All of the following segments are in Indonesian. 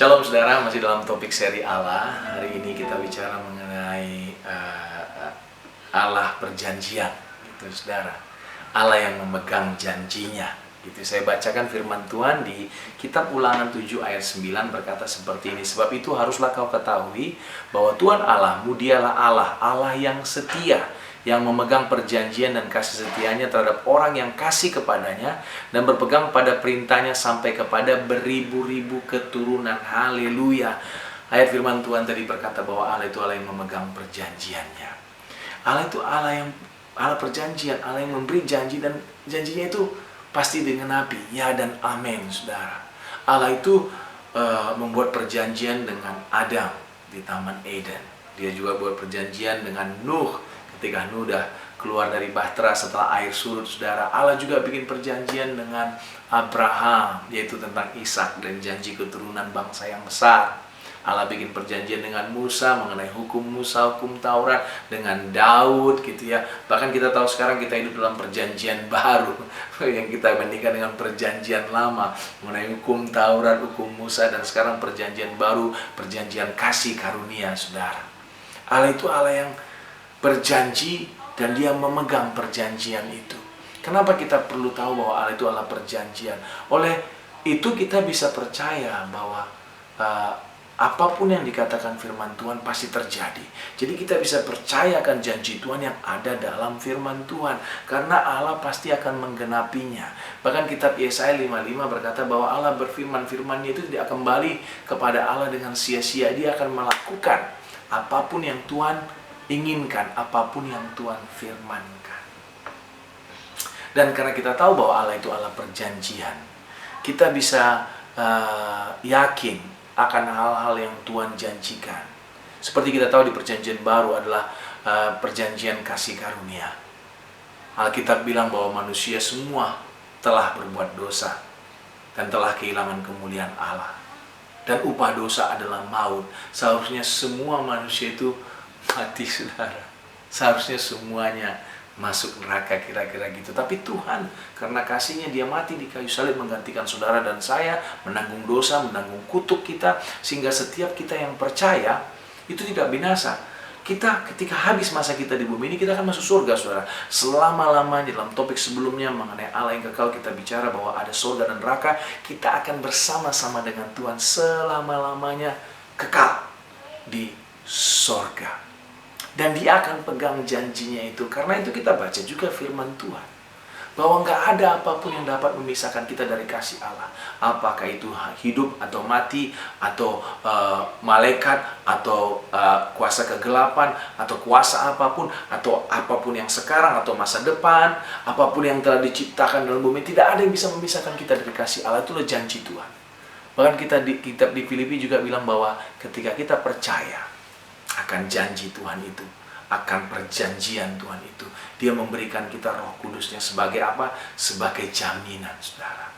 Shalom saudara, masih dalam topik seri Allah. Hari ini kita bicara mengenai Allah perjanjian, gitu saudara. Allah yang memegang janjinya. Gitu. Saya bacakan firman Tuhan di kitab Ulangan 7 ayat 9 berkata seperti ini. Sebab itu haruslah kau ketahui bahwa Tuhan Allahmu dialah Allah, Allah yang setia, yang memegang perjanjian dan kasih setianya terhadap orang yang kasih kepadanya dan berpegang pada perintahnya sampai kepada beribu-ribu keturunan. Haleluya. Ayat firman Tuhan tadi berkata bahwa Allah itu Allah yang memegang perjanjiannya. Allah itu Allah perjanjian, Allah yang memberi janji, dan janjinya itu pasti digenapi. Ya dan amin, saudara. Allah itu membuat perjanjian dengan Adam di Taman Eden. Dia juga buat perjanjian dengan Nuh ketika Nuh udah keluar dari bahtera setelah air surut, saudara. Allah juga bikin perjanjian dengan Abraham, yaitu tentang Ishak dan janji keturunan bangsa yang besar. Allah bikin perjanjian dengan Musa mengenai hukum Musa, hukum Taurat, dengan Daud, gitu ya. Bahkan kita tahu sekarang kita hidup dalam perjanjian baru yang kita bandingkan dengan perjanjian lama mengenai hukum Taurat, hukum Musa, dan sekarang perjanjian baru, perjanjian kasih karunia, saudara. Allah itu Allah yang berjanji dan dia memegang perjanjian itu. Kenapa kita perlu tahu bahwa Allah itu Allah perjanjian? Oleh itu kita bisa percaya bahwa apapun yang dikatakan firman Tuhan pasti terjadi. Jadi kita bisa percayakan janji Tuhan yang ada dalam firman Tuhan, karena Allah pasti akan menggenapinya. Bahkan kitab Yesaya 55 berkata bahwa Allah berfirman, firman-Nya itu tidak kembali kepada Allah dengan sia-sia. Dia akan melakukan apapun yang Tuhan inginkan, apapun yang Tuhan firmankan. Dan karena kita tahu bahwa Allah itu Allah perjanjian, kita bisa yakin akan hal-hal yang Tuhan janjikan. Seperti kita tahu di perjanjian baru adalah perjanjian kasih karunia. Alkitab bilang bahwa manusia semua telah berbuat dosa dan telah kehilangan kemuliaan Allah. Dan upah dosa adalah maut. Seharusnya semua manusia itu mati, saudara. Seharusnya semuanya masuk neraka, kira-kira gitu. Tapi Tuhan karena kasihnya dia mati di kayu salib menggantikan saudara dan saya, menanggung dosa, menanggung kutuk kita, sehingga setiap kita yang percaya itu tidak binasa. Kita ketika habis masa kita di bumi ini, kita akan masuk surga, saudara. Selama-lamanya. Dalam topik sebelumnya mengenai Allah yang kekal, kita bicara bahwa ada surga dan neraka. Kita akan bersama-sama dengan Tuhan selama-lamanya, kekal di surga. Dan dia akan pegang janjinya itu. Karena itu kita baca juga firman Tuhan, bahwa nggak ada apapun yang dapat memisahkan kita dari kasih Allah. Apakah itu hidup atau mati, atau malaikat, atau kuasa kegelapan, atau kuasa apapun, atau apapun yang sekarang, atau masa depan, apapun yang telah diciptakan dalam bumi, tidak ada yang bisa memisahkan kita dari kasih Allah. Itulah janji Tuhan. Bahkan kita di kitab di Filipi juga bilang bahwa ketika kita percaya akan janji Tuhan itu, akan perjanjian Tuhan itu, dia memberikan kita Roh Kudusnya sebagai apa? Sebagai jaminan, saudara.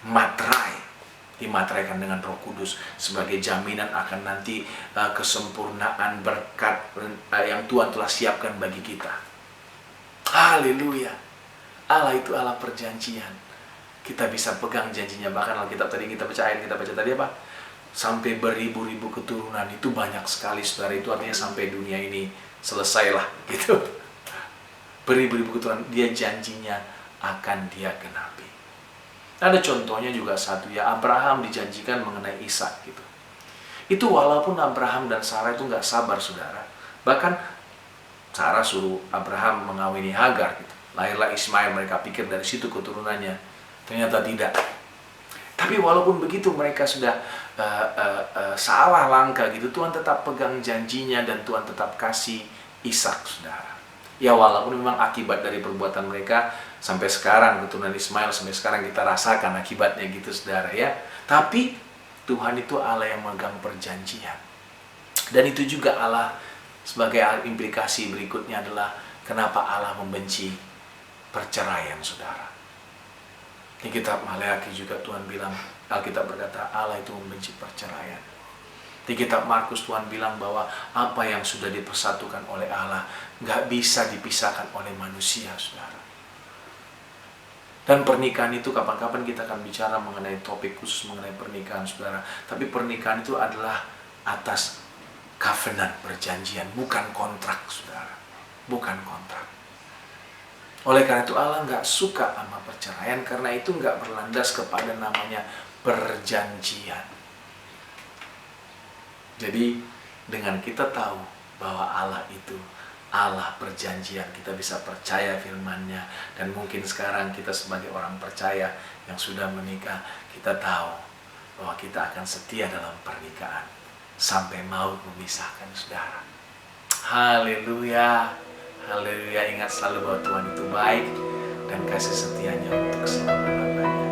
Materai, dimateraikan dengan Roh Kudus sebagai jaminan akan nanti kesempurnaan berkat yang Tuhan telah siapkan bagi kita. Haleluya. Allah itu Allah perjanjian. Kita bisa pegang janjinya. Bahkan Alkitab tadi kita baca, ayat kita baca tadi apa? Sampai beribu-ribu keturunan. Itu banyak sekali, saudara. Itu artinya sampai dunia ini selesailah, gitu. Beribu-ribu keturunan. Dia janjinya akan dia genapi. Ada contohnya juga satu, ya, Abraham dijanjikan mengenai Ishak, gitu. Itu walaupun Abraham dan Sarah itu nggak sabar, saudara. Bahkan Sarah suruh Abraham mengawini Hagar, gitu. Lahirlah Ismail, mereka pikir dari situ keturunannya. Ternyata tidak. Tapi walaupun begitu mereka sudah salah langkah, gitu, Tuhan tetap pegang janjinya dan Tuhan tetap kasih Ishak, saudara. Ya walaupun memang akibat dari perbuatan mereka sampai sekarang, keturunan Ismail sampai sekarang kita rasakan akibatnya, gitu, saudara, ya. Tapi Tuhan itu Allah yang memegang perjanjian. Dan itu juga Allah, sebagai implikasi berikutnya adalah kenapa Allah membenci perceraian, saudara. Di kitab Maleakhi juga Tuhan bilang, Alkitab berkata Allah itu membenci perceraian. Di kitab Markus Tuhan bilang bahwa apa yang sudah dipersatukan oleh Allah nggak bisa dipisahkan oleh manusia, saudara. Dan pernikahan itu kapan-kapan kita akan bicara mengenai topik khusus mengenai pernikahan, saudara. Tapi pernikahan itu adalah atas covenant, perjanjian, bukan kontrak, saudara. Bukan kontrak. Oleh karena itu Allah nggak suka sama perceraian, karena itu nggak berlandas kepada namanya perjanjian. Jadi dengan kita tahu bahwa Allah itu Allah perjanjian, kita bisa percaya firman-Nya. Dan mungkin sekarang kita sebagai orang percaya yang sudah menikah, kita tahu bahwa kita akan setia dalam pernikahan sampai maut memisahkan, saudara. Haleluya. Haleluya. Ingat selalu bahwa Tuhan itu baik dan kasih setianya untuk selama-lamanya.